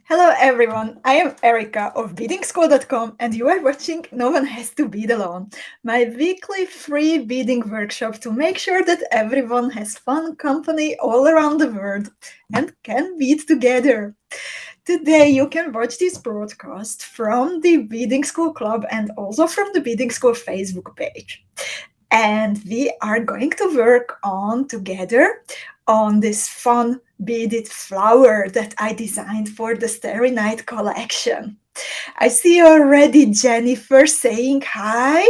Hello everyone, I am Erika of Beadingschool.com and you are watching No One Has to Bead Alone, my weekly free beading workshop to make sure that everyone has fun company all around the world and can bead together. Today you can watch this broadcast from the Beading School Club and also from the Beading School Facebook page. And we are going to work on together on this fun beaded flower that I designed for the Starry Night collection. I see already Jennifer saying hi.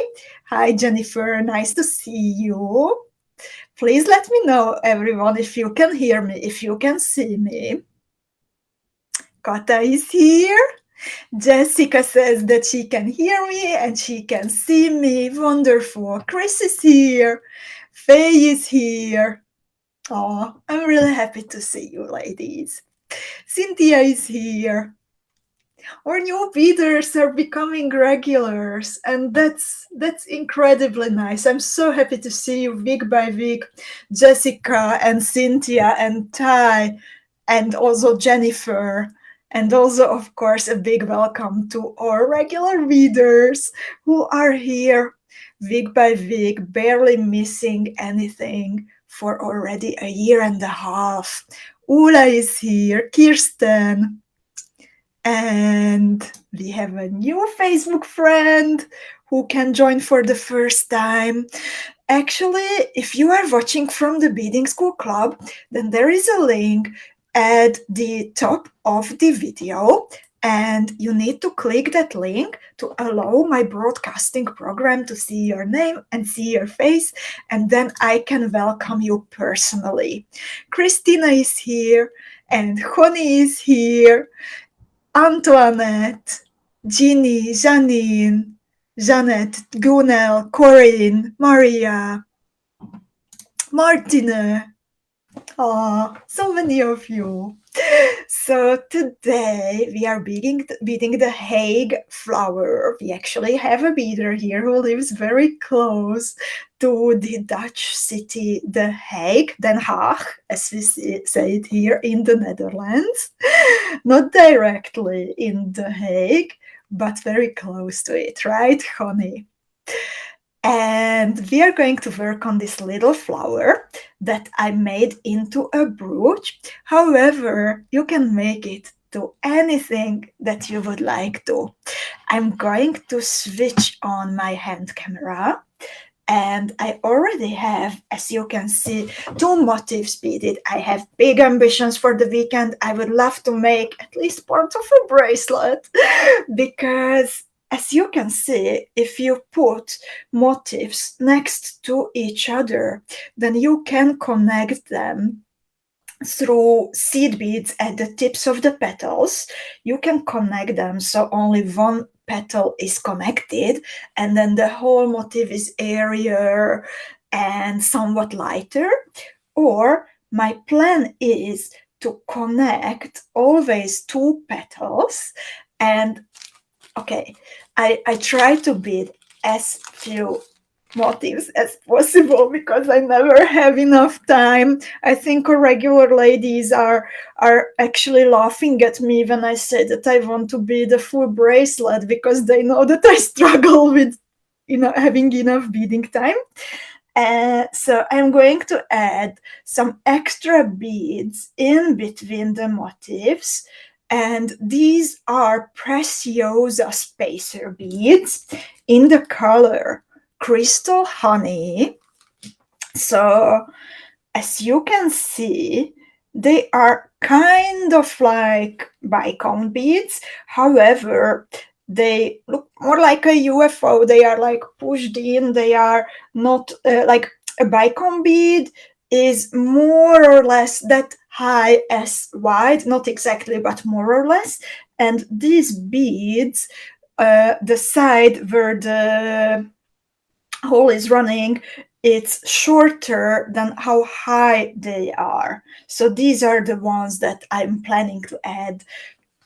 Hi Jennifer, nice to see you. Please let me know, everyone, if you can hear me, if you can see me. Kata is here. Jessica says that she can hear me and she can see me. Wonderful. Chris is here. Faye is here. Oh, I'm really happy to see you, ladies. Cynthia is here. Our new beaders are becoming regulars, and that's incredibly nice. I'm so happy to see you week by week, Jessica and Cynthia and Ty, and also Jennifer. And also, of course, a big welcome to our regular readers who are here week by week, barely missing anything for already a year and a half. Ula is here, Kirsten, and we have a new Facebook friend who can join for the first time. Actually, if you are watching from the Beading School Club, then there is a link at the top of the video, and you need to click that link to allow my broadcasting program to see your name and see your face, and then I can welcome you personally. Christina is here, and Honey is here, Antoinette, Ginny, Janine, Jeanette, Gunel, Corinne, Maria, Martine. Oh, so many of you. So today we are beading the Hague flower. We actually have a beader here who lives very close to the Dutch city, The Hague, Den Haag, as we say it here in the Netherlands. Not directly in The Hague, but very close to it, right, Honey? And we are going to work on this little flower that I made into a brooch. However, you can make it to anything that you would like to. I'm going to switch on my hand camera, and I already have, as you can see, 2 motifs beaded. I have big ambitions for the weekend. I would love to make at least part of a bracelet because, as you can see, if you put motifs next to each other, then you can connect them through seed beads at the tips of the petals. You can connect them so only one petal is connected, and then the whole motif is airier and somewhat lighter. Or my plan is to connect always 2 petals, and okay, I try to bead as few motifs as possible because I never have enough time. I think regular ladies are actually laughing at me when I say that I want to bead a full bracelet because they know that I struggle with having enough beading time. So I'm going to add some extra beads in between the motifs. And these are PRECIOSA spacer beads in the color Crystal Honey. So as you can see, they are kind of like bicone beads. However, they look more like a UFO. They are like pushed in. They are not like a bicone bead is more or less that high as wide, not exactly, but more or less. And these beads, the side where the hole is running, it's shorter than how high they are. So these are the ones that I'm planning to add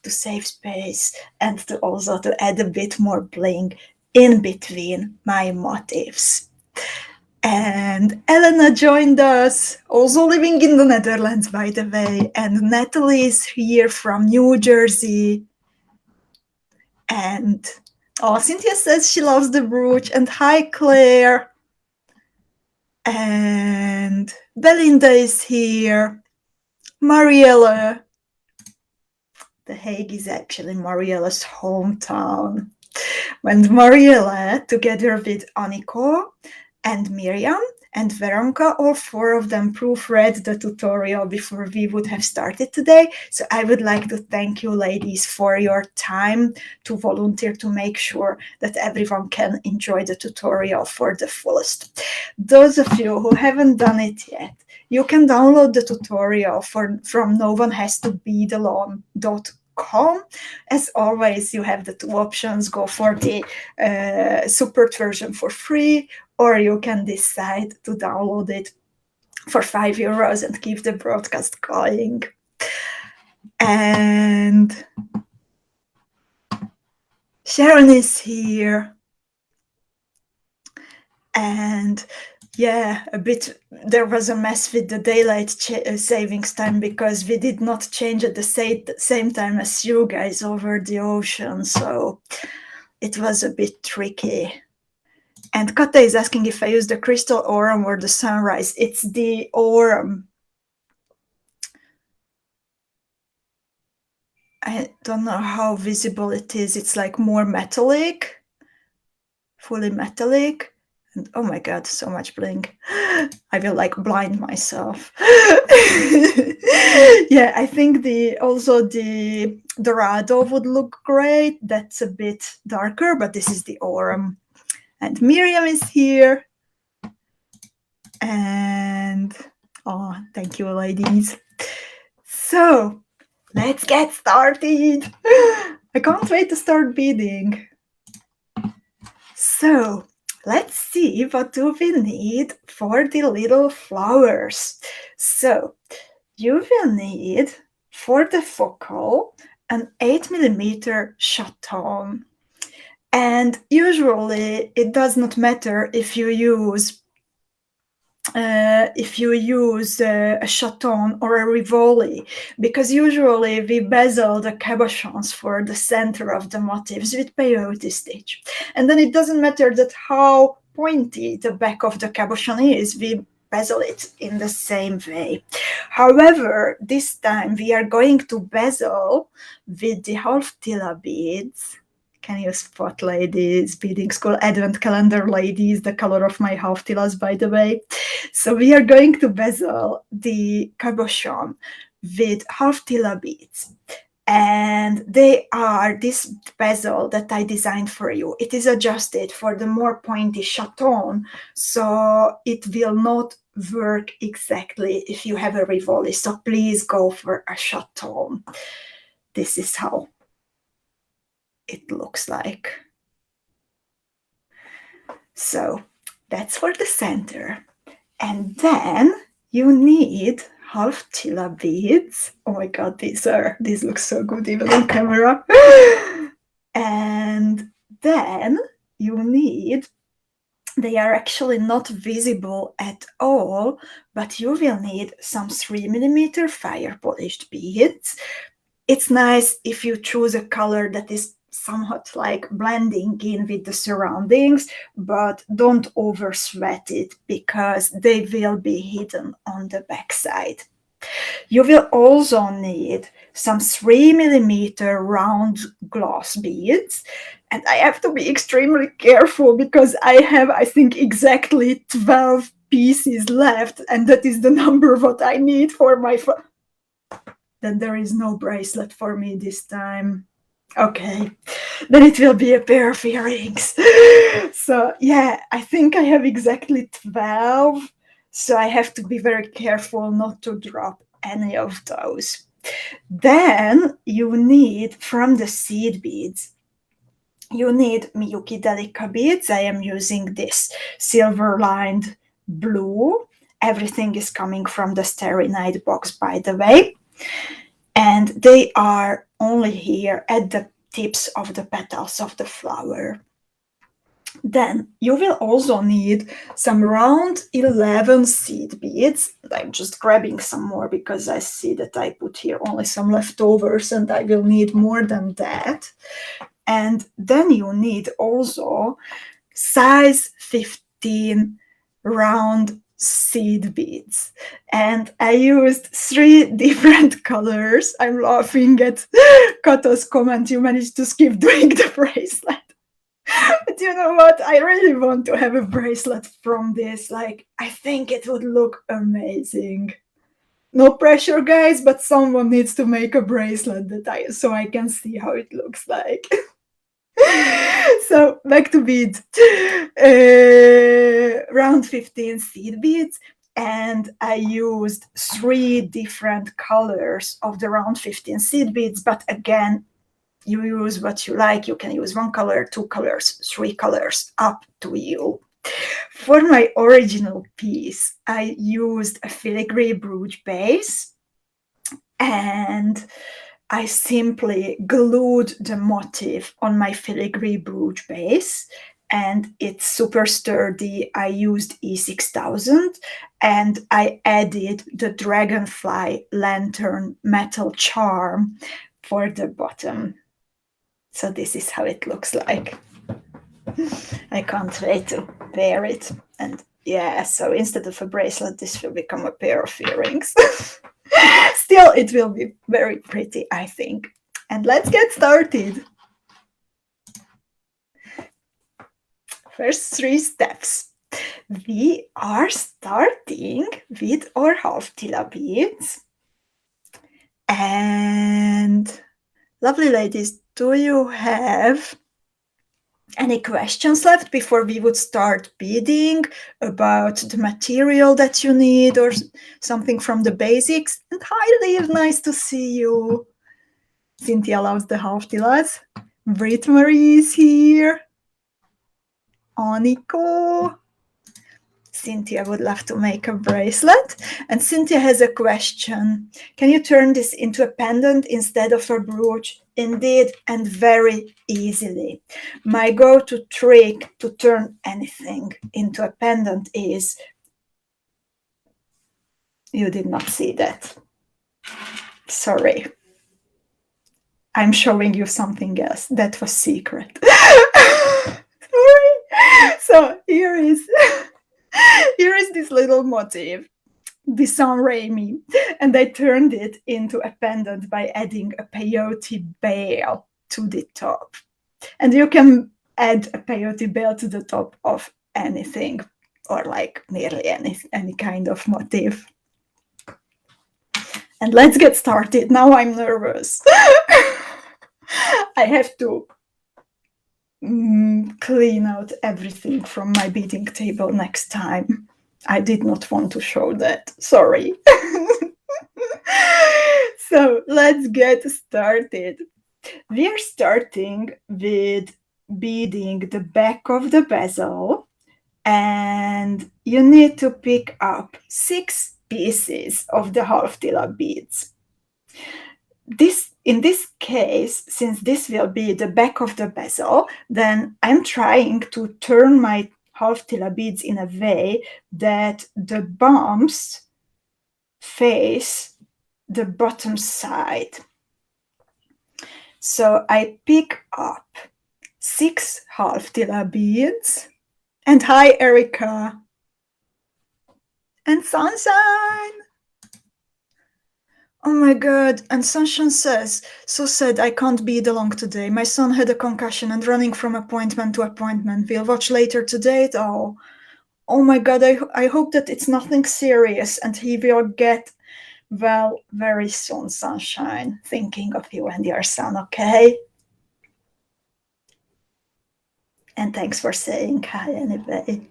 to save space and to also to add a bit more bling in between my motifs. And Elena joined us, also living in the Netherlands, by the way. And Natalie is here from New Jersey. And Cynthia says she loves the brooch. And hi, Claire. And Belinda is here. Mariella. The Hague is actually Mariella's hometown. When Mariella, together with Aniko and Miriam and Veronica, all four of them proofread the tutorial before we would have started today. So I would like to thank you, ladies, for your time to volunteer to make sure that everyone can enjoy the tutorial for the fullest. Those of you who haven't done it yet, you can download the tutorial from noonehasttobeadalone.com. As always, you have the two options: go for the support version for free, or you can decide to download it for €5 and keep the broadcast going. And Sharon is here. And yeah, there was a mess with the daylight savings time because we did not change at the same time as you guys over the ocean. So it was a bit tricky. And Kata is asking if I use the crystal aurum or the sunrise. It's the aurum. I don't know how visible it is. It's like more metallic, fully metallic. And oh my god, so much bling. I will like blind myself. Yeah, I think also the Dorado would look great. That's a bit darker, but this is the aurum. And Miriam is here. And thank you, ladies. So let's get started. I can't wait to start beading. So let's see, what do we need for the little flowers? So you will need, for the focal, an 8mm chaton. And usually it does not matter if you use a chaton or a rivoli, because usually we bezel the cabochons for the center of the motifs with peyote stitch. And then it doesn't matter that how pointy the back of the cabochon is, we bezel it in the same way. However, this time we are going to bezel with the HALF-TILA beads. Can you spot, ladies? Beading School Advent Calendar, ladies, the color of my HALF-TILAs, by the way. So we are going to bezel the cabochon with HALF-TILA beads. And they are this bezel that I designed for you. It is adjusted for the more pointy chaton, so it will not work exactly if you have a rivoli. So please go for a chaton. This is how it looks like. So that's for the center. And then you need HALF-TILA beads. Oh my god, these look so good even on camera. And then you need, they are actually not visible at all, but you will need some 3mm fire polished beads. It's nice if you choose a color that is somewhat like blending in with the surroundings, but don't over sweat it because they will be hidden on the backside. You will also need some 3mm round glass beads, and I have to be extremely careful because I have, I think, exactly 12 pieces left, and that is the number what I need for my then there is no bracelet for me this time. Okay, then it will be a pair of earrings. So yeah, I think I have exactly 12, so I have to be very careful not to drop any of those. Then you need, from the seed beads, you need MIYUKI DELICA beads. I am using this silver lined blue. Everything is coming from the Starry Night box, by the way. And they are only here at the tips of the petals of the flower. Then you will also need some round 11 seed beads. I'm just grabbing some more because I see that I put here only some leftovers and I will need more than that. And then you need also size 15 round seed beads. And I used 3 different colors. I'm laughing at Kato's comment, you managed to skip doing the bracelet. But you know what? I really want to have a bracelet from this. Like, I think it would look amazing. No pressure, guys, but someone needs to make a bracelet so I can see how it looks like. So back to beads. Round 15 seed beads, and I used 3 different colors of the round 15 seed beads, but again, you use what you like. You can use 1 color, 2 colors, 3 colors, up to you. For my original piece, I used a filigree brooch base, and I simply glued the motif on my filigree brooch base, and it's super sturdy. I used E6000, and I added the dragonfly lantern metal charm for the bottom. So this is how it looks like. I can't wait to wear it. And yeah, so instead of a bracelet, this will become a pair of earrings. Still, it will be very pretty, I think. And let's get started. First 3 steps. We are starting with our HALF-TILA beads. And lovely ladies, do you have any questions left before we would start beading about the material that you need or something from the basics? And hi, Liv, nice to see you. Cynthia loves the HALF-TILAs. Brit Marie is here. Aniko. Cynthia would love to make a bracelet. And Cynthia has a question. Can you turn this into a pendant instead of a brooch? Indeed, and very easily. My go-to trick to turn anything into a pendant is... You did not see that. Sorry. I'm showing you something else. That was secret. Sorry. So here is this little motif, the San Remi, and I turned it into a pendant by adding a peyote bail to the top. And you can add a peyote bail to the top of anything, or like nearly any kind of motif. And let's get started. Now I'm nervous. I have to clean out everything from my beading table next time. I did not want to show that. Sorry. So let's get started. We are starting with beading the back of the bezel, and you need to pick up 6 pieces of the HALF-TILA beads. In this case, since this will be the back of the bezel, then I'm trying to turn my HALF-TILA beads in a way that the bumps face the bottom side. So I pick up 6 HALF-TILA beads. And hi, Erika. And Sunshine. Oh my God, and Sunshine says, so sad I can't bead along today. My son had a concussion and running from appointment to appointment. We'll watch later today. Oh my God, I hope that it's nothing serious and he will get well very soon, Sunshine. Thinking of you and your son, okay? And thanks for saying hi anyway.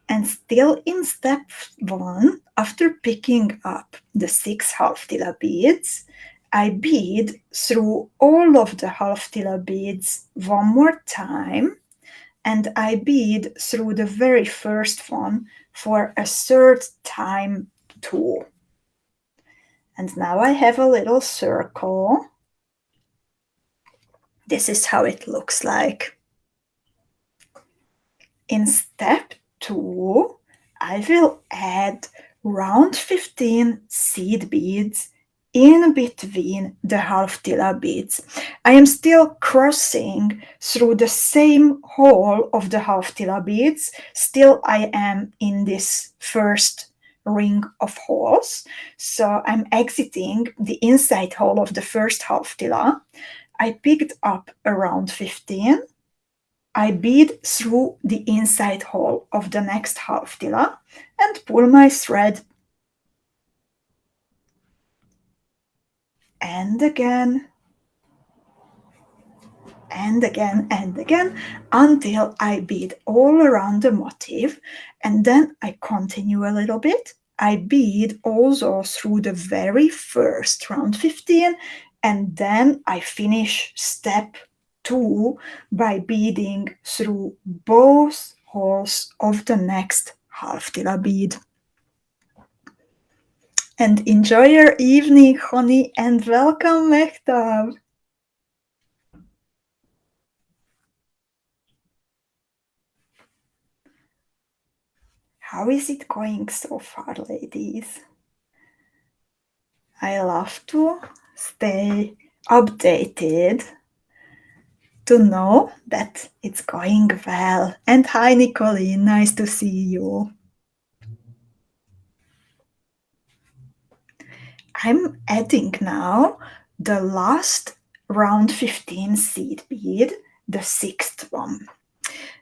And still in step 1, after picking up the 6 HALF-TILA beads, I bead through all of the HALF-TILA beads one more time, and I bead through the very first one for a 3rd time too. And now I have a little circle. This is how it looks like. In step 2, I will add round 15 seed beads in between the 𝐻ALF-TILA beads. I am still crossing through the same hole of the 𝐻ALF-TILA beads. Still I am in this first ring of holes. So I'm exiting the inside hole of the first 𝐻ALF-TILA. I picked up around 15. I bead through the inside hole of the next 𝐻ALF-TILA and pull my thread. And again, and again, and again, until I bead all around the motif. And then I continue a little bit. I bead also through the very first round 15, and then I finish step 2 by beading through both holes of the next 𝐻ALF-TILA bead. And enjoy your evening, honey, and welcome, 𝐂𝐋𝐈𝐂𝐄. How is it going so far, ladies? I love to stay updated to know that it's going well. And hi, Nicolene, nice to see you. I'm adding now the last round 15 seed bead, the 6th one.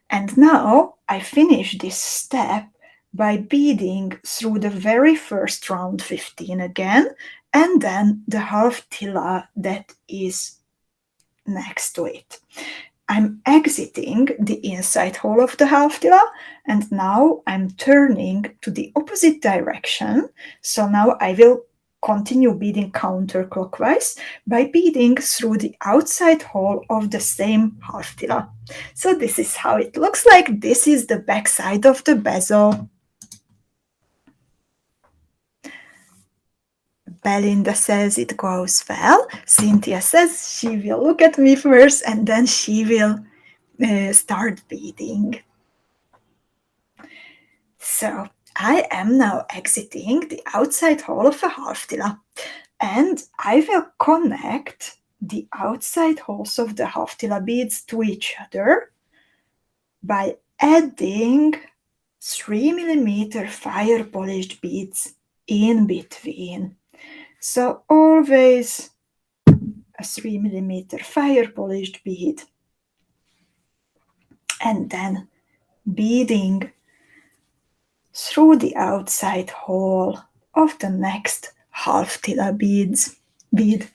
And now I finish this step by beading through the very first round 15 again, and then the 𝐻ALF-TILA that is next to it. I'm exiting the inside hole of the 𝐻ALF-TILA, and now I'm turning to the opposite direction. So now I will continue beading counterclockwise by beading through the outside hole of the same 𝐻ALF-TILA. So this is how it looks like. This is the back side of the bezel. Belinda says it goes well. Cynthia says she will look at me first and then she will start beading. So I am now exiting the outside hole of a 𝐻ALF-TILA, and I will connect the outside holes of the 𝐻ALF-TILA beads to each other by adding 3mm fire polished beads in between. So always a 3mm fire polished bead, and then beading through the outside hole of the next 𝐻ALF-TILA bead.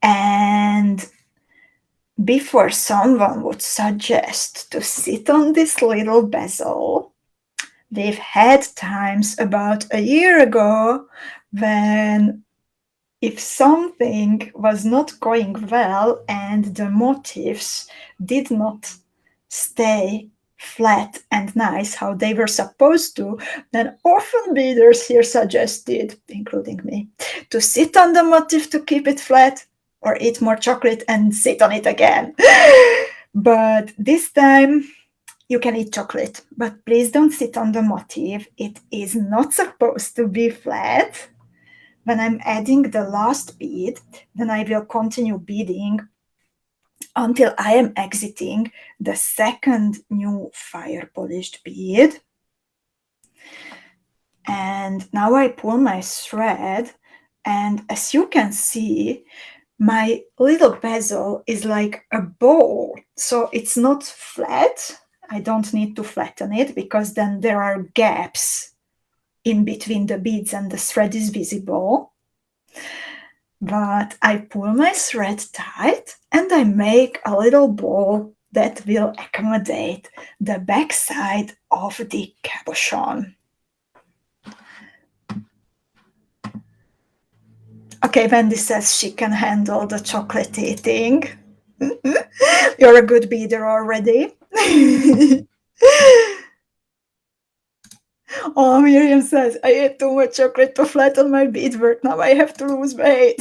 And before someone would suggest to sit on this little bezel, we've had times about a year ago when if something was not going well and the motifs did not stay flat and nice how they were supposed to, then often beaders here suggested, including me, to sit on the motif to keep it flat or eat more chocolate and sit on it again. But this time you can eat chocolate, but please don't sit on the motif. It is not supposed to be flat. When I'm adding the last bead, then I will continue beading until I am exiting the second new fire polished bead. And now I pull my thread, and as you can see, my little bezel is like a bowl, so it's not flat. I don't need to flatten it because then there are gaps in between the beads and the thread is visible. But I pull my thread tight and I make a little ball that will accommodate the back side of the cabochon. Okay, Wendy says she can handle the chocolate eating. You're a good beader already. Oh, Miriam says, I ate too much chocolate to flatten my beadwork. Now I have to lose weight.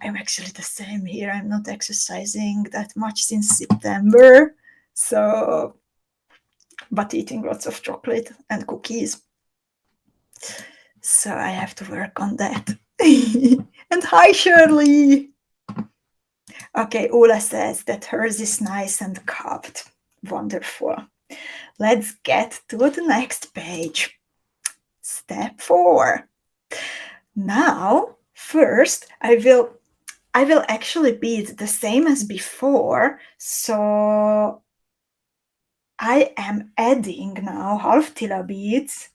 I'm actually the same here. I'm not exercising that much since September. So but eating lots of chocolate and cookies. So I have to work on that. And hi, Shirley. Okay, Ola says that hers is nice and cupped. Wonderful. Let's get to the next page. Step 4. Now, first, I will actually bead the same as before. So I am adding now HALF-TILA beads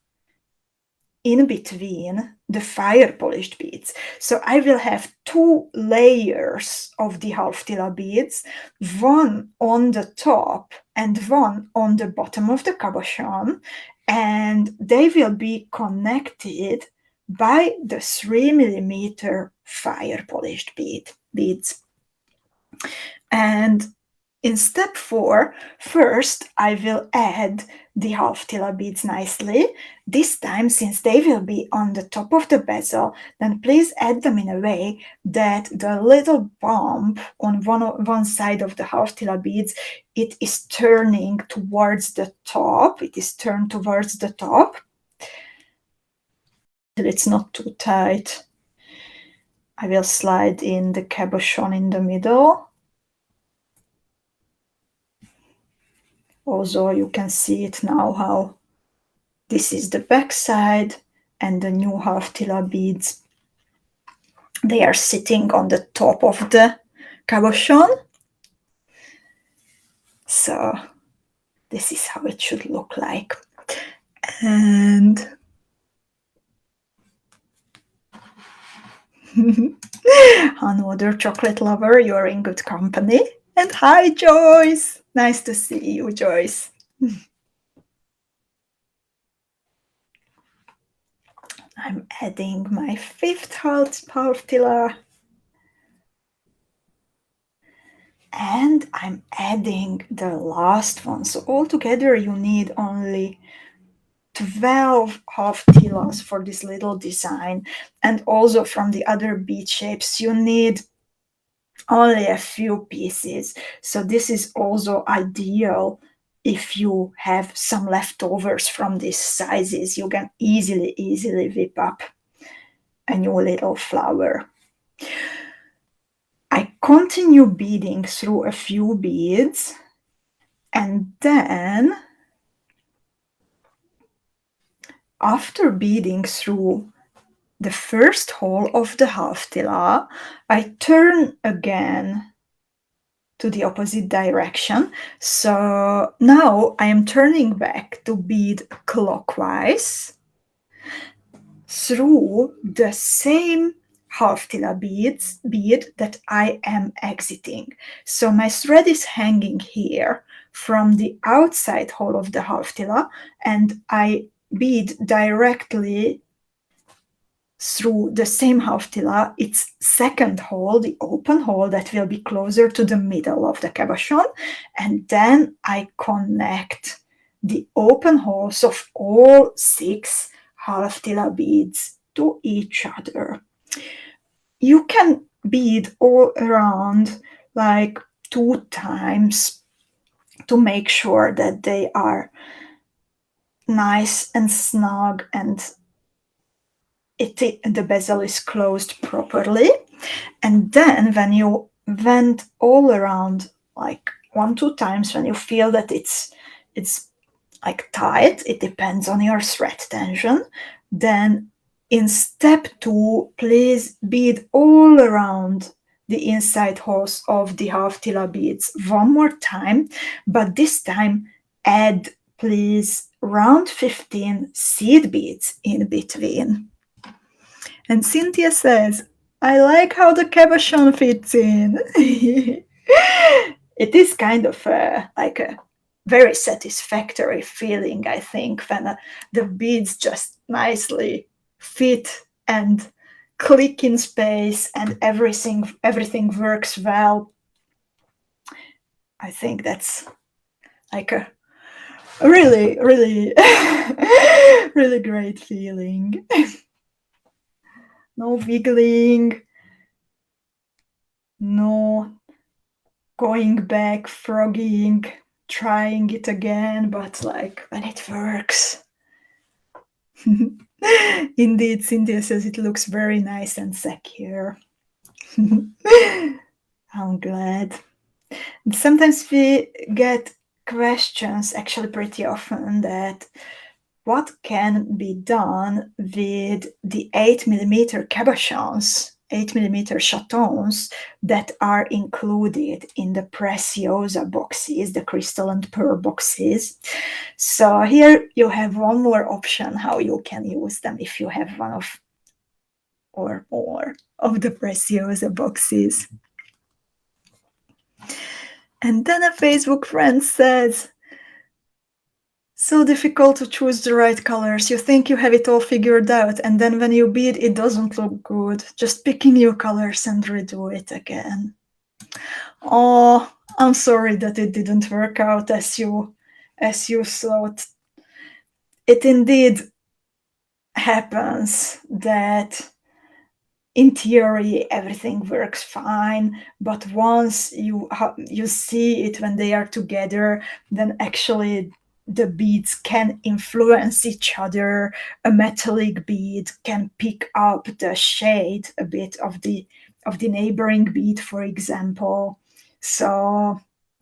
in between the fire polished beads. So I will have 2 layers of the HALF-TILA beads, one on the top and one on the bottom of the cabochon, and they will be connected by the 3mm fire polished beads. And in step 4, first I will add the HALF-TILA beads nicely. This time, since they will be on the top of the bezel, then please add them in a way that the little bump on one side of the HALF-TILA beads, it is turning towards the top. It is turned towards the top. It's not too tight. I will slide in the cabochon in the middle. Also, you can see it now how this is the back side and the new HALF-TILA beads. They are sitting on the top of the cabochon. So this is how it should look like. And another chocolate lover, you're in good company. And hi, Joyce. Nice to see you, Joyce. I'm adding my 5th HALF-TILA. And I'm adding the last one. So altogether you need only 12 HALF-TILAs for this little design. And also from the other bead shapes, you need only a few pieces. So this is also ideal if you have some leftovers from these sizes. You can easily whip up a new little flower. I continue beading through a few beads, and then after beading through the first hole of the HALF-TILA, I turn again to the opposite direction. So now I am turning back to bead clockwise through the same HALF-TILA bead that I am exiting. So my thread is hanging here from the outside hole of the HALF-TILA, and I bead directly through the same HALF-TILA, its second hole, the open hole that will be closer to the middle of the cabochon, and then I connect the open holes of all 6 HALF-TILA beads to each other. You can bead all around like 2 times to make sure that they are nice and snug and the bezel is closed properly. And then when you went all around like 1-2 times, when you feel that it's like tight, it depends on your thread tension, then in step 2, please bead all around the inside holes of the HALF-TILA beads one more time, but this time add please round 15 seed beads in between. And Cynthia says, I like how the cabochon fits in. It is kind of like a very satisfactory feeling, I think, when the beads just nicely fit and click in space and everything works well. I think that's like a really, really, really great feeling. No wiggling, no going back, frogging, trying it again, but like when it works. Indeed, Cynthia says it looks very nice and secure. I'm glad. Sometimes we get questions actually pretty often that what can be done with the 8mm cabochons, 8mm chatons that are included in the PRECIOSA boxes, the crystal and pearl boxes. So here you have one more option how you can use them if you have one of or more of the PRECIOSA boxes. And then a Facebook friend says, so difficult to choose the right colors. You think you have it all figured out, and then when you bead, it doesn't look good. Just picking new colors and redo it again. Oh, I'm sorry that it didn't work out as you thought. It indeed happens that in theory everything works fine, but once you see it when they are together, then actually the beads can influence each other. A metallic bead can pick up the shade a bit of the neighboring bead, for example. So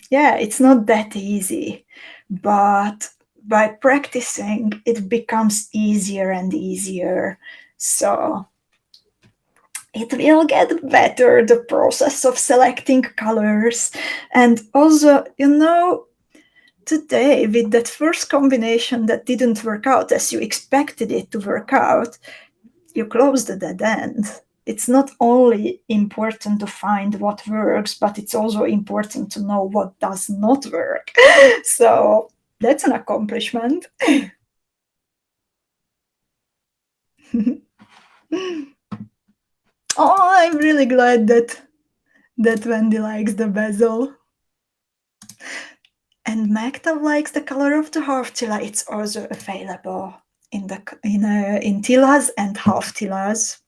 yeah, it's not that easy, but by practicing it becomes easier and easier. So it will get better, the process of selecting colors. And also, today with that first combination that didn't work out as you expected it to work out, you closed the dead end. It's not only important to find what works, but it's also important to know what does not work. So that's an accomplishment. Oh, I'm really glad that Wendy likes the bezel. And 𝐂𝐂𝐓 likes the color of the HALF-TILA. It's also available in TILAs and HALF-TILAs.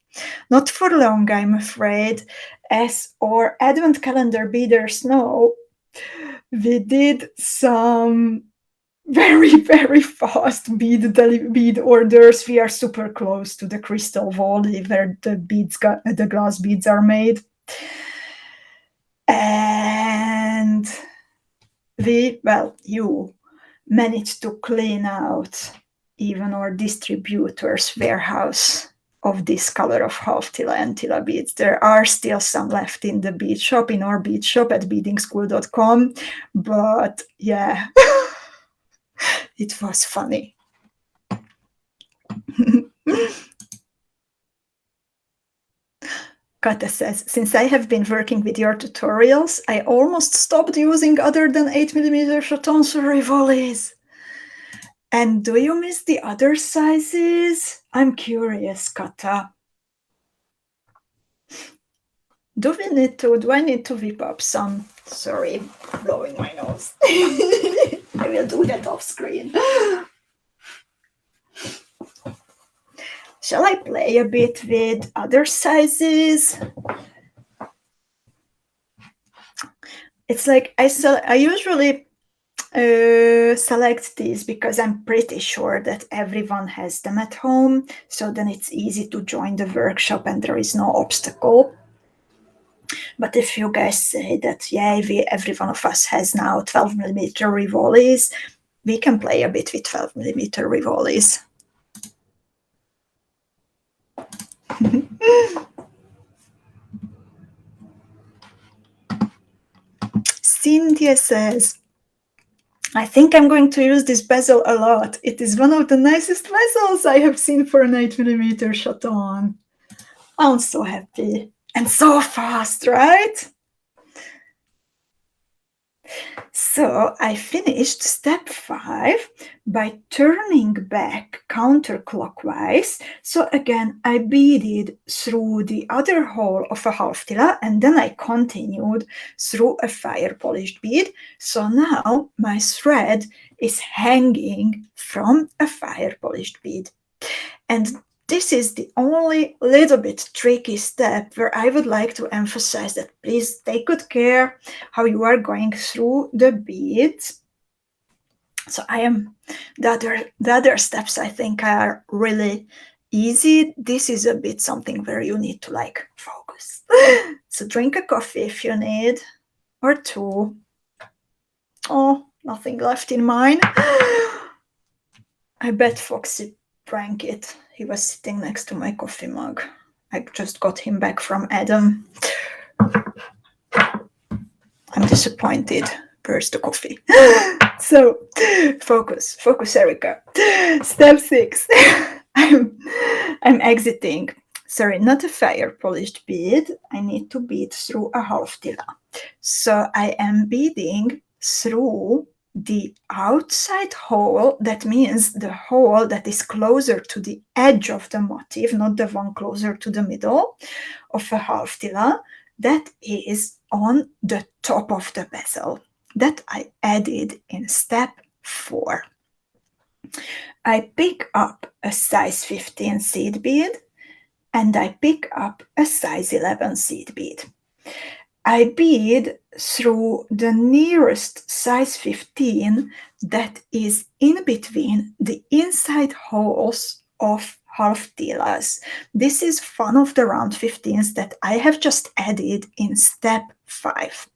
Not for long, I'm afraid. As our advent calendar beaders know, we did some very, very fast bead orders. We are super close to the crystal volley where the glass beads are made. And you managed to clean out even our distributor's warehouse of this color of HALF-TILA and TILA beads. There are still some left in the bead shop, in our bead shop at beadingschool.com, but yeah, it was funny. Kata says, since I have been working with your tutorials, I almost stopped using other than 8mm chatons or rivolis. And do you miss the other sizes? I'm curious, Kata. Do I need to whip up some? Sorry, blowing my nose. I will do that off screen. Shall I play a bit with other sizes? It's like I usually select these because I'm pretty sure that everyone has them at home, so then it's easy to join the workshop and there is no obstacle. But if you guys say that, yeah, every one of us has now 12mm rivolis, we can play a bit with 12mm rivolis. Cynthia says, I think I'm going to use this bezel a lot. It is one of the nicest bezels I have seen for an 8mm chaton. I'm so happy. And so fast, right? So I finished step 5 by turning back counterclockwise. So again, I beaded through the other hole of a HALF-TILA and then I continued through a fire polished bead. So now my thread is hanging from a fire polished bead. And this is the only little bit tricky step where I would like to emphasize that please take good care how you are going through the beads. So the other steps I think are really easy. This is a bit something where you need to like focus. So drink a coffee if you need, or two. Oh, nothing left in mine. I bet Foxy drank it. He was sitting next to my coffee mug. I just got him back from Adam. I'm disappointed. Where's the coffee? So, focus, Erika. Step 6. I'm exiting. Sorry, not a fire polished bead. I need to bead through a HALF-TILA. So I am beading through the outside hole. That means the hole that is closer to the edge of the motif, not the one closer to the middle of a HALF-TILA. That is on the top of the bezel that I added in step 4. I pick up a size 15 seed bead and I pick up a size 11 seed bead. I bead through the nearest size 15 that is in between the inside holes of HALF-TILAs. This is one of the round 15s that I have just added in step 5.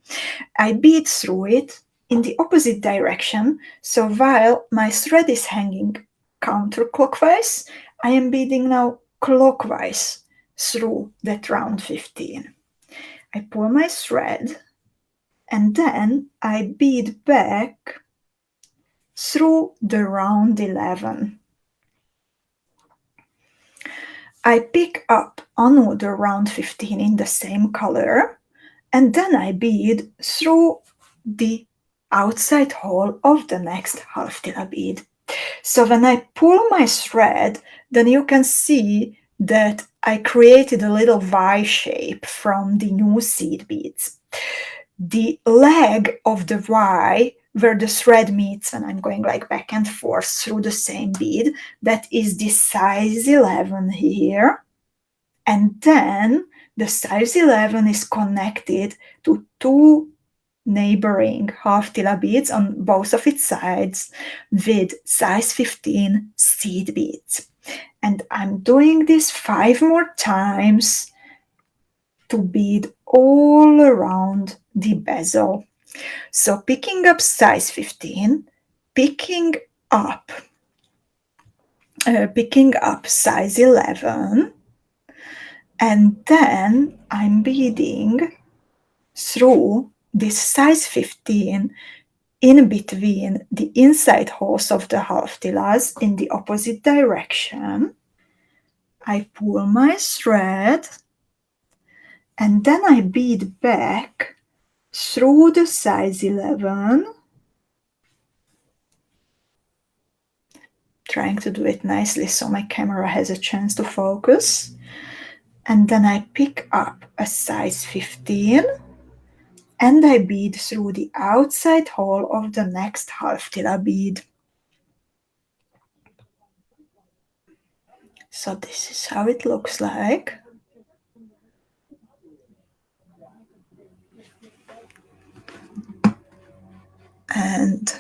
I bead through it in the opposite direction, so while my thread is hanging counterclockwise, I am beading now clockwise through that round 15. I pull my thread and then I bead back through the round 11. I pick up another round 15 in the same color and then I bead through the outside hole of the next HALF-TILA bead. So when I pull my thread, then you can see that I created a little Y shape from the new seed beads. The leg of the Y, where the thread meets, and I'm going like back and forth through the same bead, that is the size 11 here. And then the size 11 is connected to 2 neighboring HALF-TILA beads on both of its sides with size 15 seed beads. And I'm doing this 5 more times to bead all around the bezel. So picking up size 15, picking up size 11, and then I'm beading through this size 15 in between the inside holes of the HALF-TILAs in the opposite direction. I pull my thread and then I bead back through the size 11, trying to do it nicely so my camera has a chance to focus. And then I pick up a size 15 and I bead through the outside hole of the next HALF-TILA bead. So this is how it looks like. And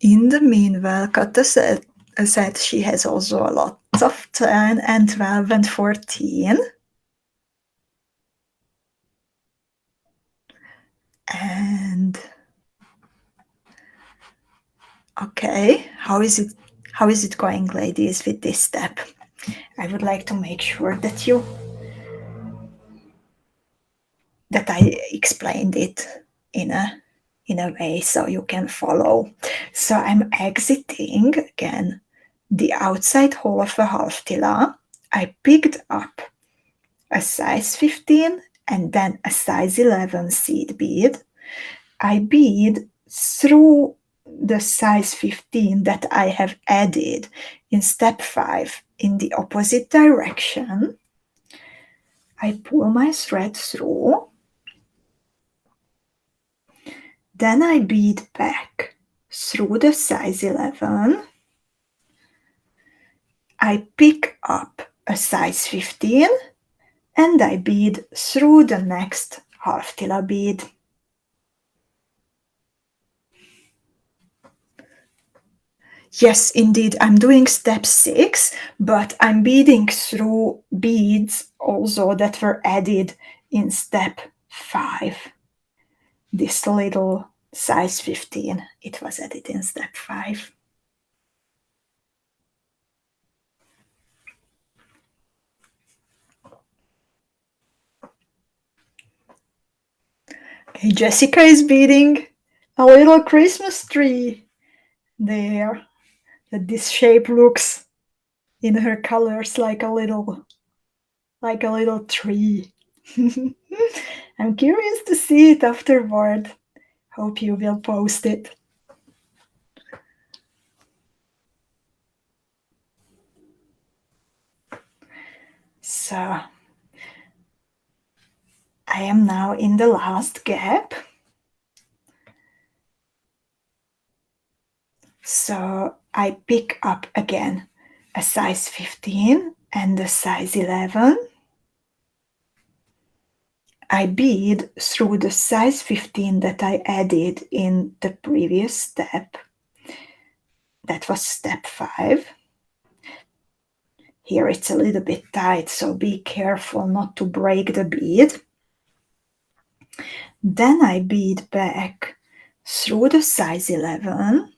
in the meanwhile, Kata said she has also a lot of 10 and 12 and 14. And okay, how is it going, ladies, with this step? I would like to make sure that I explained it in a way so you can follow. So I'm exiting again the outside hole of a HALF-TILA. I picked up a size 15 and then a size 11 seed bead. I bead through the size 15 that I have added in step 5 in the opposite direction. I pull my thread through. Then I bead back through the size 11. I pick up a size 15 and I bead through the next HALF-TILA bead. Yes, indeed, I'm doing step 6, but I'm beading through beads also that were added in step 5. This little size 15, it was added in step 5. Okay, Jessica is beading a little Christmas tree there. That this shape looks in her colors like a little tree. I'm curious to see it afterward. Hope you will post it. So I am now in the last gap. So I pick up again a size 15 and a size 11. I bead through the size 15 that I added in the previous step. That was step 5. Here it's a little bit tight, so be careful not to break the bead. Then I bead back through the size 11.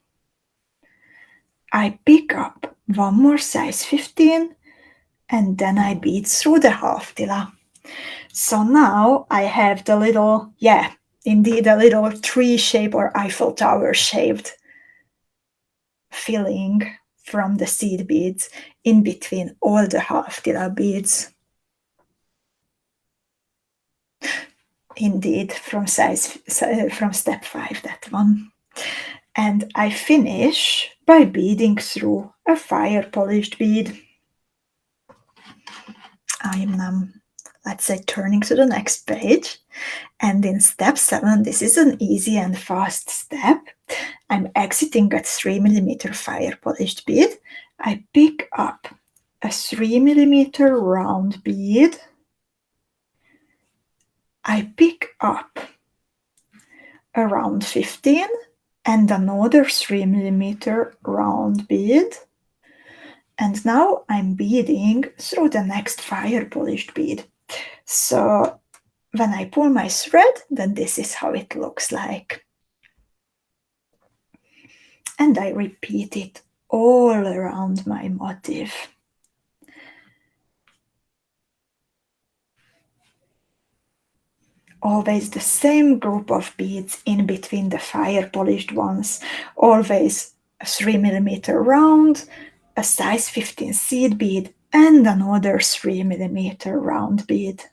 I pick up one more size 15 and then I bead through the HALF-TILA. So now I have the little, indeed a little tree shape or Eiffel Tower shaped filling from the seed beads in between all the HALF-TILA beads. Indeed, from step 5, that one. And I finish by beading through a fire polished bead. I am now, let's say, turning to the next page. And in step 7, this is an easy and fast step. I'm exiting a 3mm fire polished bead. I pick up a 3mm round bead. I pick up a round 15 and another 3mm round bead. And now I'm beading through the next fire polished bead. So when I pull my thread, then this is how it looks like. And I repeat it all around my motif. Always the same group of beads in between the fire polished ones. Always a 3mm round, a size 15 seed bead, and another 3mm round bead.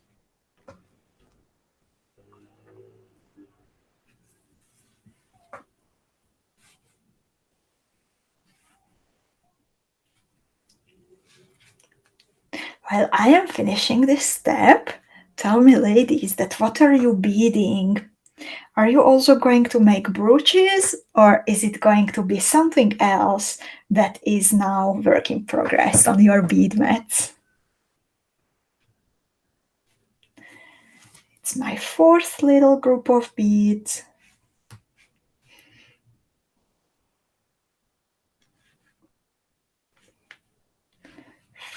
While I am finishing this step, tell me, ladies, that what are you beading? Are you also going to make brooches, or is it going to be something else that is now work in progress on your bead mats? It's my 4th little group of beads.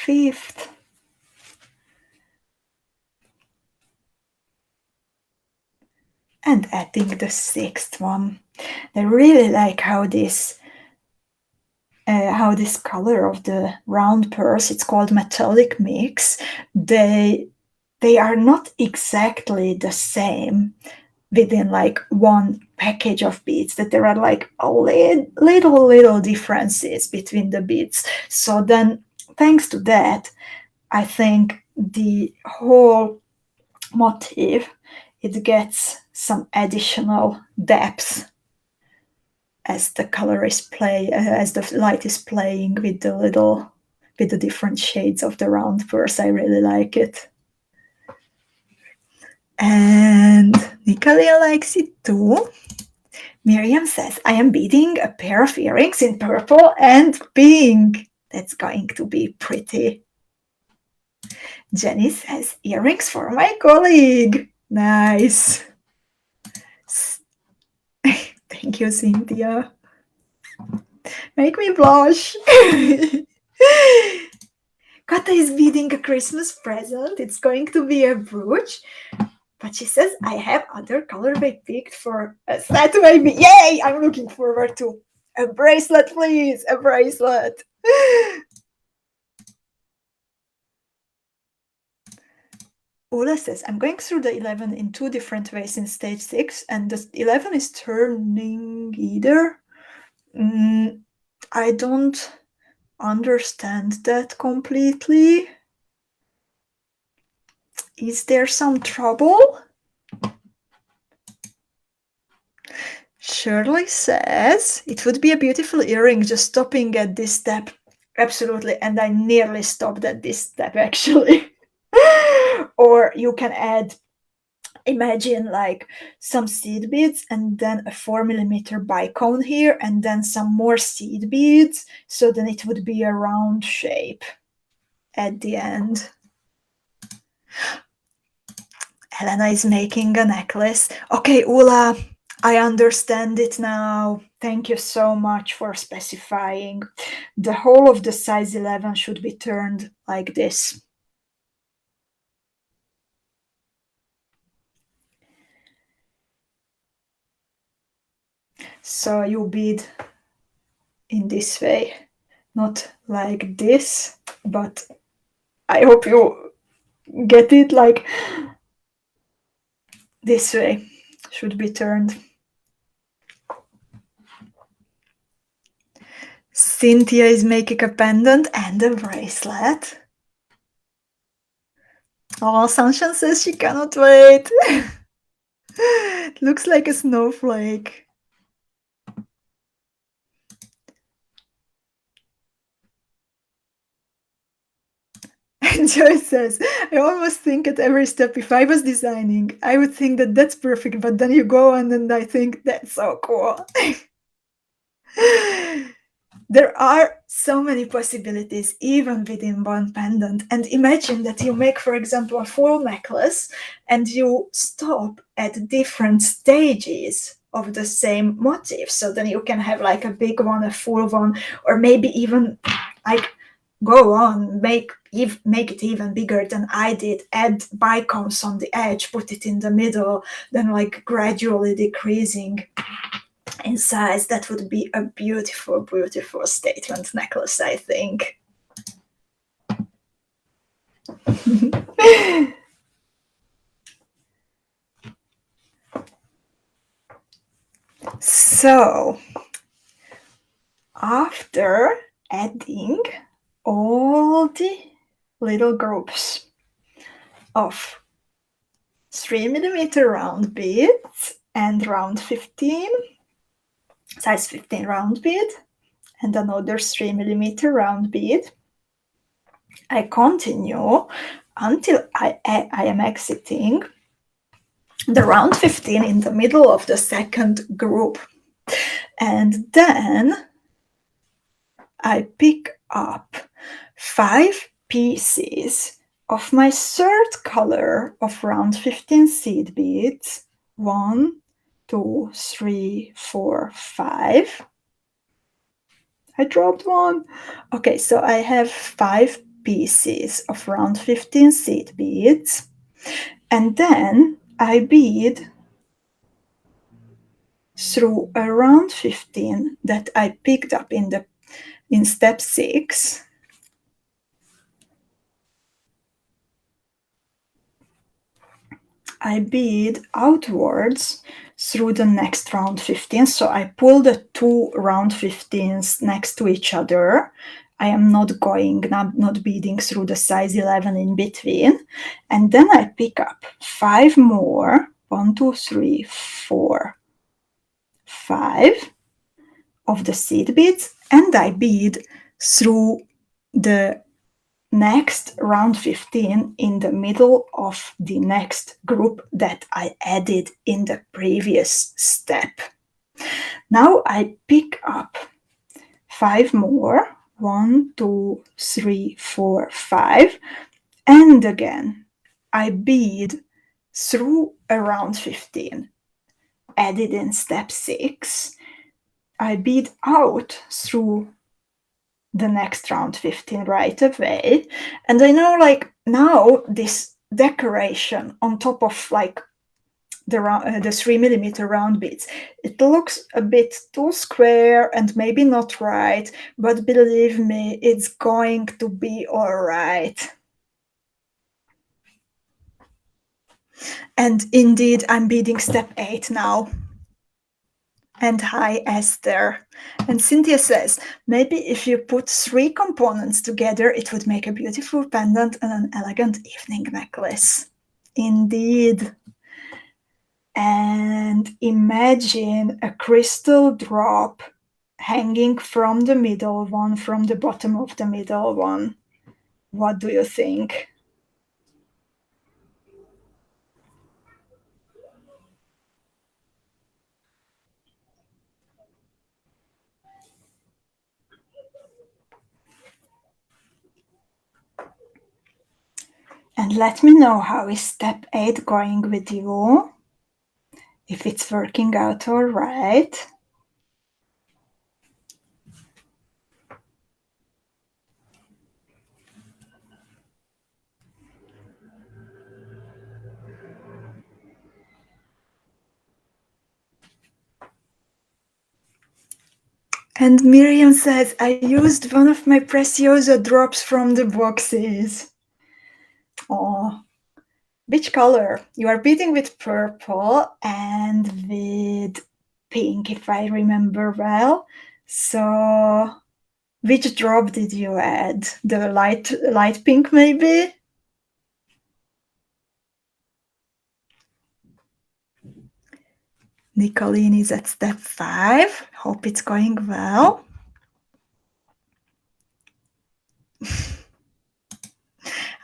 5th. And adding the 6th one. I really like how this color of the round pearls, it's called metallic mix, they are not exactly the same within like one package of beads, that there are like a little differences between the beads. So then thanks to that, I think the whole motif, it gets some additional depth as the color is as the light is playing with the different shades of the round pearls. I really like it. And Nicolia likes it too. Miriam says, I am beading a pair of earrings in purple and pink. That's going to be pretty. Jenny says, earrings for my colleague. Nice. Thank you, Cynthia. Make me blush. Kata is beading a Christmas present. It's going to be a brooch. But she says, I have other colors I picked for a set baby. Yay! I'm looking forward to a bracelet, please. A bracelet. Ula says, I'm going through the 11 in 2 different ways in stage 6, and the 11 is turning either. I don't understand that completely. Is there some trouble? Shirley says, it would be a beautiful earring just stopping at this step. Absolutely, and I nearly stopped at this step, actually. Or you can add, imagine like some seed beads and then a 4mm bicone here and then some more seed beads, so then it would be a round shape at the end. Helena is making a necklace. Okay, Ula, I understand it now. Thank you so much for specifying. The whole of the size 11 should be turned like this. So you bead in this way, not like this, but I hope you get it, like this way should be turned. Cynthia is making a pendant and a bracelet. Oh, Sunshine says she cannot wait. It looks like a snowflake. And Joy says, I almost think at every step, if I was designing, I would think that that's perfect, but then you go on and I think that's so cool. There are so many possibilities, even within one pendant. And imagine that you make, for example, a full necklace and you stop at different stages of the same motif. So then you can have like a big one, a full one, or maybe even like go on, make it even bigger than I did, add bicones on the edge, put it in the middle, then like gradually decreasing in size. That would be a beautiful, beautiful statement necklace, I think. So, after adding all the little groups of 3mm round beads and round 15, size 15 round bead, and another 3mm round bead, I continue until I am exiting the round 15 in the middle of the second group. And then I pick up 5 pieces of my third color of round 15 seed beads. 1, 2, 3, 4, 5. I dropped one. Okay, so I have 5 pieces of round 15 seed beads. And then I bead through a round 15 that I picked up in step 6. I bead outwards through the next round 15. So I pull the 2 round 15s next to each other. I am not beading through the size 11 in between. And then I pick up 5 more, 1, 2, 3, 4, 5 of the seed beads, and I bead through the next round 15 in the middle of the next group that I added in the previous step. Now I pick up 5 more, 1, 2, 3, 4, 5, and again I bead through a round 15 added in step 6, I bead out through the next round 15 right away. And I know, like, now this decoration on top of like the 3mm round beads, it looks a bit too square and maybe not right, but believe me, it's going to be all right. And indeed, I'm beading step 8 now. And hi, Esther. And Cynthia says, maybe if you put 3 components together, it would make a beautiful pendant and an elegant evening necklace. Indeed. And imagine a crystal drop hanging from the middle one, from the bottom of the middle one. What do you think? And let me know how is step 8 going with you, if it's working out all right. And Miriam says, I used one of my Preciosa drops from the boxes. Oh, which color? You are beading with purple and with pink, if I remember well. So, which drop did you add? The light pink, maybe? Nicolene is at step 5. Hope it's going well.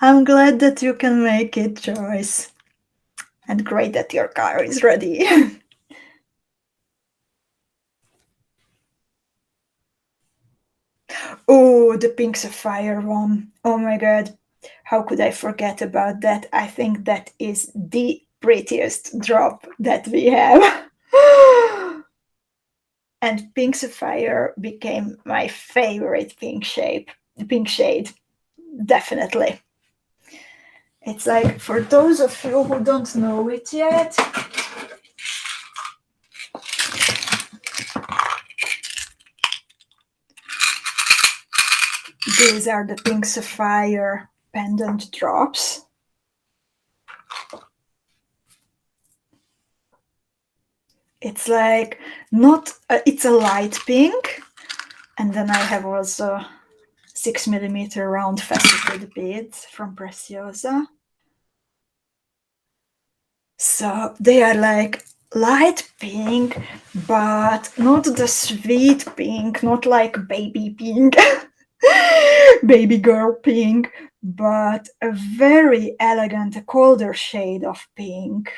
I'm glad that you can make it, Joyce. And great that your car is ready. Oh, the pink sapphire one. Oh my god. How could I forget about that? I think that is the prettiest drop that we have. And pink sapphire became my favorite pink shade. Definitely. It's like, for those of you who don't know it yet, these are the pink sapphire pendant drops. It's like it's a light pink, and then I have also 6mm round faceted beads from Preciosa. So they are like light pink, but not the sweet pink, not like baby pink, baby girl pink, but a very elegant, a colder shade of pink.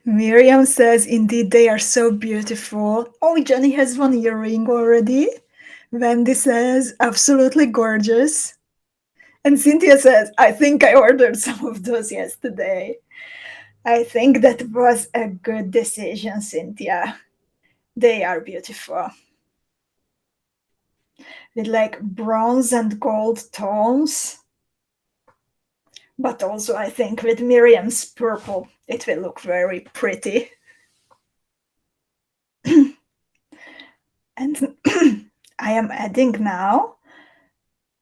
Miriam says, indeed, they are so beautiful. Oh, Jenny has one earring already. Wendy says, absolutely gorgeous. And Cynthia says, I think I ordered some of those yesterday. I think that was a good decision, Cynthia. They are beautiful. With like bronze and gold tones. But also, I think with Miriam's purple, it will look very pretty. And I am adding now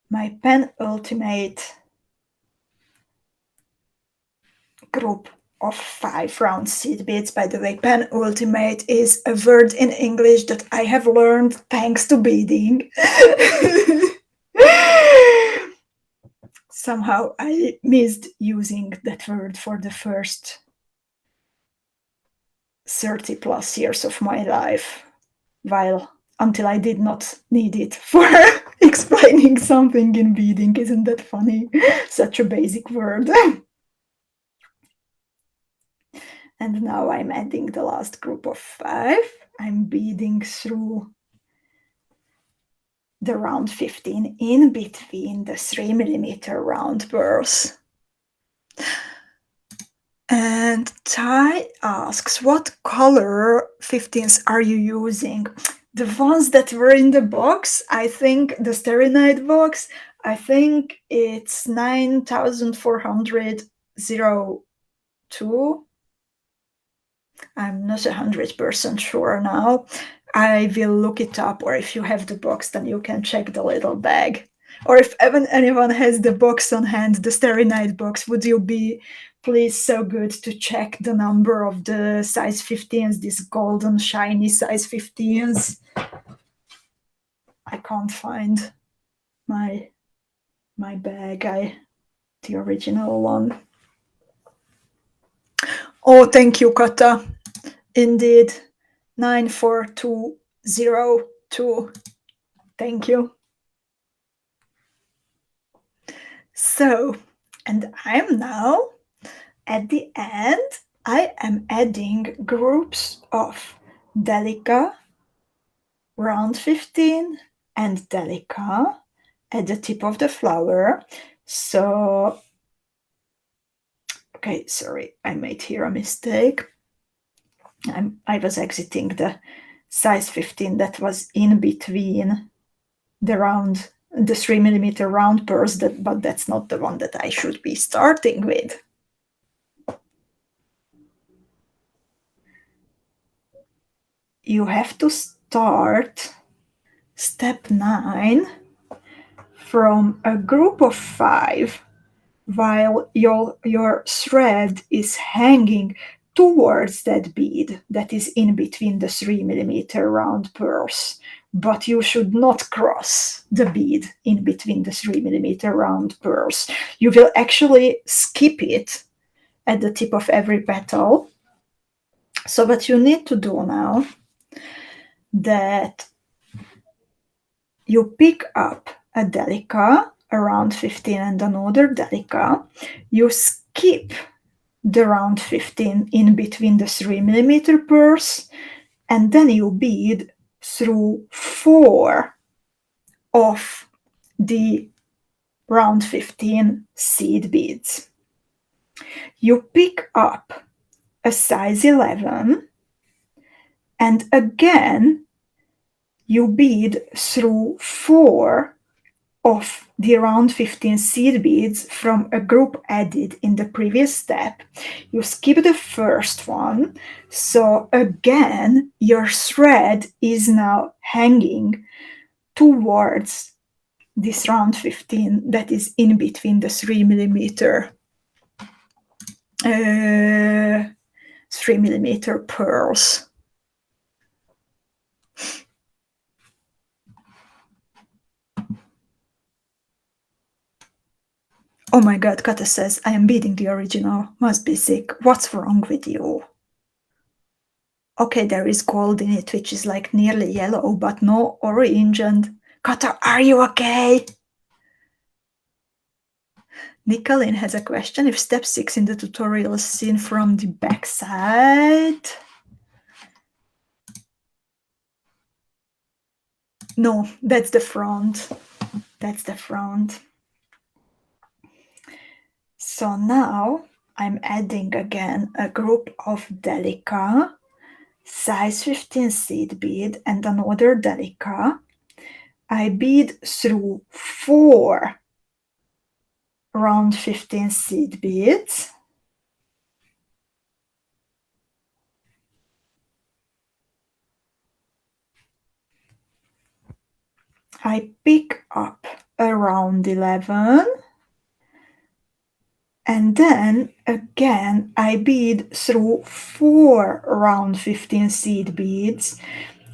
my Pen Ultimate group of 5 round seed beads. By the way, Pen Ultimate is a word in English that I have learned thanks to beading. Somehow I missed using that word for the first 30 plus years of my life, until I did not need it for explaining something in beading. Isn't that funny? Such a basic word. And now I'm adding the last group of 5. I'm beading through the round 15 in between the 3mm round burrs. And Ty asks, what color 15s are you using? The ones that were in the box, I think the Stearinite box, I think it's 9402. I'm not 100% sure now. I will look it up, or if you have the box, then you can check the little bag. Or if anyone has the box on hand, the Starry Night box, would you be please so good to check the number of the size 15s, these golden shiny size 15s? I can't find my bag, the original one. Oh, thank you, Kata. Indeed, 94202. Thank you. So, and I'm now at the end, I am adding groups of DELICA round 15 and DELICA at the tip of the flower. So, okay, sorry, I made here a mistake. I was exiting the size 15 that was in between the 3mm round purse, but that's not the one that I should be starting with. You have to start step 9 from a group of 5 while your thread is hanging towards that bead that is in between the 3mm round purse, but you should not cross the bead in between the 3mm round purse. You will actually skip it at the tip of every petal. So what you need to do now, that you pick up a DELICA around 15 and another DELICA, you skip the round 15 in between the 3mm purse, and then you bead through 4 of the round 15 seed beads. You pick up a size 11, and again you bead through 4 of the round 15 seed beads from a group added in the previous step. You skip the first one, so again your thread is now hanging towards this round 15 that is in between the 3mm 3mm pearls. Oh my god, Kata says, I am beading the original. Must be sick. What's wrong with you? Okay, there is gold in it, which is like nearly yellow, but no orange. And Kata, are you okay? Nicolene has a question. If step 6 in the tutorial is seen from the back side? No, that's the front. That's the front. So now I'm adding again a group of DELICA, size 15 seed bead, and another DELICA. I bead through 4 round 15 seed beads. I pick up a round 11, and then again I bead through 4 round 15 seed beads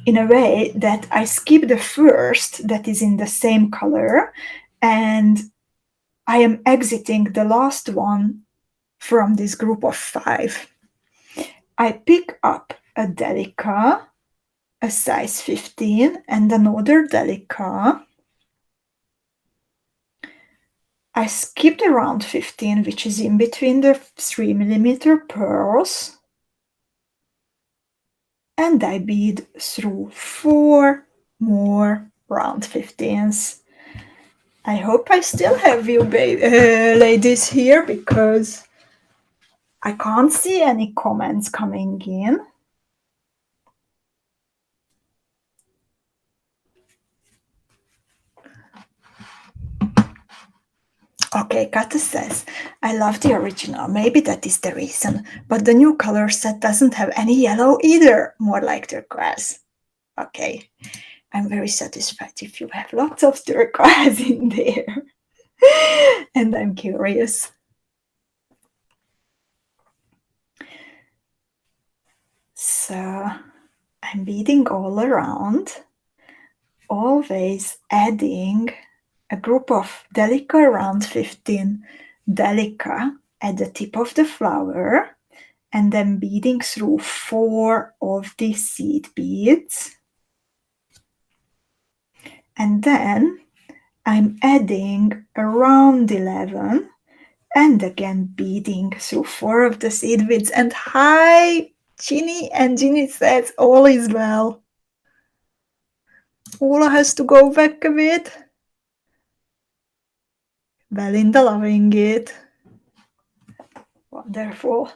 in a way that I skip the first that is in the same color, and I am exiting the last one from this group of 5. I pick up a DELICA, a size 15, and another DELICA. I skip the round 15, which is in between the 3mm pearls, and I bead through 4 more round 15s. I hope I still have you ladies here, because I can't see any comments coming in. Okay, Kata says, I love the original. Maybe that is the reason. But the new color set doesn't have any yellow either. More like turquoise. Okay, I'm very satisfied if you have lots of turquoise in there. And I'm curious. So I'm beading all around, always adding a group of DELICA around 15 DELICA at the tip of the flower, and then beading through 4 of the seed beads. And then I'm adding around 11 and again beading through 4 of the seed beads. And hi, Ginny, and Ginny says all is well. Ola has to go back a bit. Belinda loving it. Wonderful.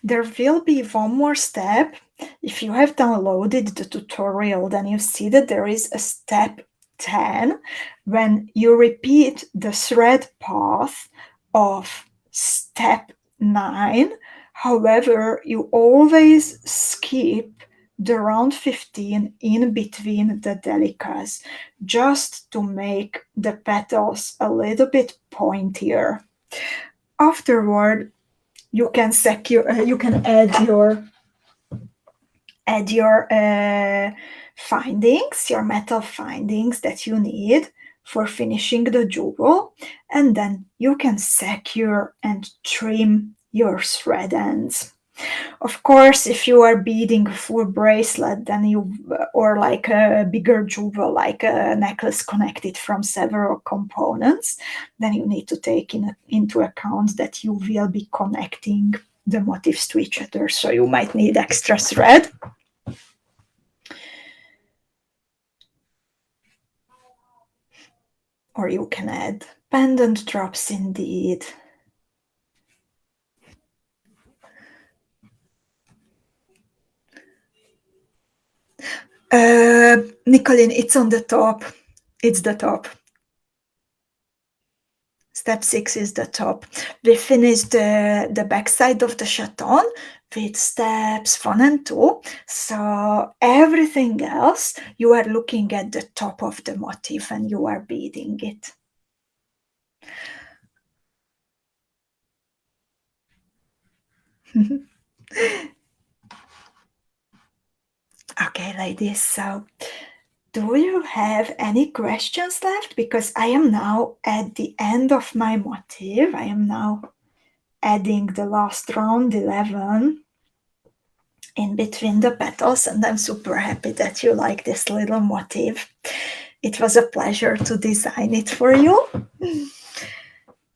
There will be one more step. If you have downloaded the tutorial, then you see that there is a step 10 when you repeat the thread path of step 9. However, you always skip the round 15 in between the delicas, just to make the petals a little bit pointier. Afterward, you can add your findings, your metal findings that you need for finishing the jewel, and then you can secure and trim your thread ends. Of course, if you are beading a full bracelet, then or like a bigger jewel, like a necklace connected from several components, then you need to take into account that you will be connecting the motifs to each other, so you might need extra thread. Or you can add pendant drops indeed. Nicolene, it's on the top. It's the top. Step 6 is the top. We finished the back side of the chaton with steps 1 and 2. So everything else, you are looking at the top of the motif and you are beading it. Okay, ladies, so do you have any questions left? Because I am now at the end of my motif. I am now adding the last round 11 in between the petals, and I'm super happy that you like this little motif. It was a pleasure to design it for you,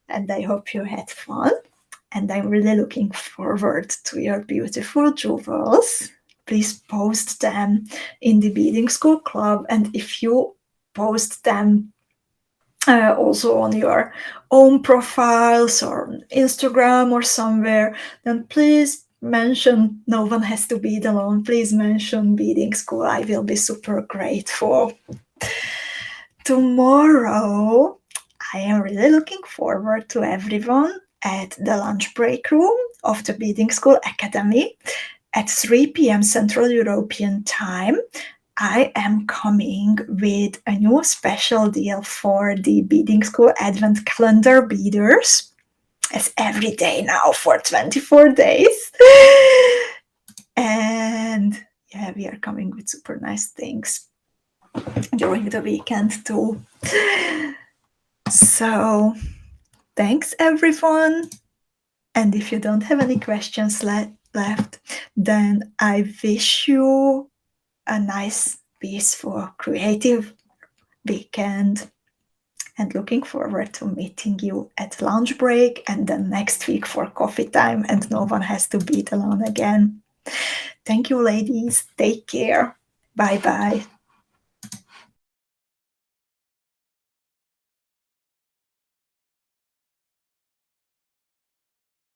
and I hope you had fun, and I'm really looking forward to your beautiful jewels. Please post them in the Beading School Club, and if you post them also on your own profiles or Instagram or somewhere, then please mention No One Has to Bead Alone. Please mention Beading School. I will be super grateful. Tomorrow, I am really looking forward to everyone at the lunch break room of the Beading School Academy at 3 p.m. Central European Time. I am coming with a new special deal for the Beading School Advent Calendar Beaders. It's every day now for 24 days. And yeah, we are coming with super nice things during the weekend too. So thanks everyone. And if you don't have any questions left, then I wish you a nice, peaceful, creative weekend, and looking forward to meeting you at lunch break and then next week for coffee time, and No One Has to Bead Alone again. Thank you, ladies. Take care. Bye-bye.